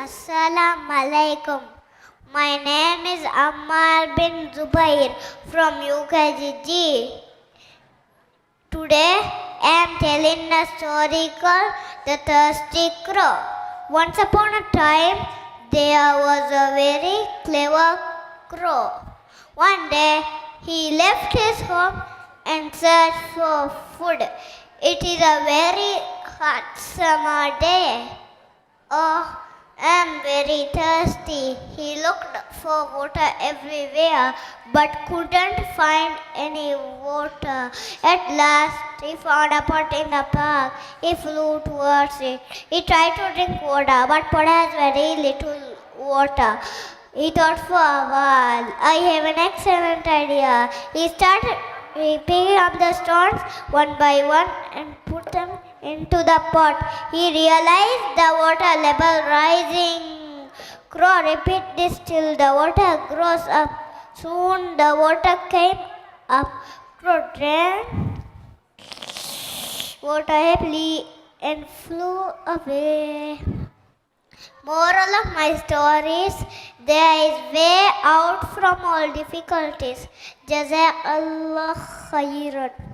Assalamu alaikum. My name is Ammar bin Zubair from UKGG. Today I am telling a story called The Thirsty Crow. Once upon a time, there was a very clever crow. One day, he left his home and searched for food. It is a very hot summer day. Oh, I am very thirsty. He looked for water everywhere but couldn't find any water. At last, he found a pot in the park. He flew towards it. He tried to drink water but pot has very little water. He thought for a while. I have an excellent idea. He started picking up the stones one by one and put them into the pot. He realized the water level rising. Crow, repeat this till the water grows up. Soon the water came up. Crow drank water happily and flew away. Moral of my story is there is way out from all difficulties. Jazakallah khairan.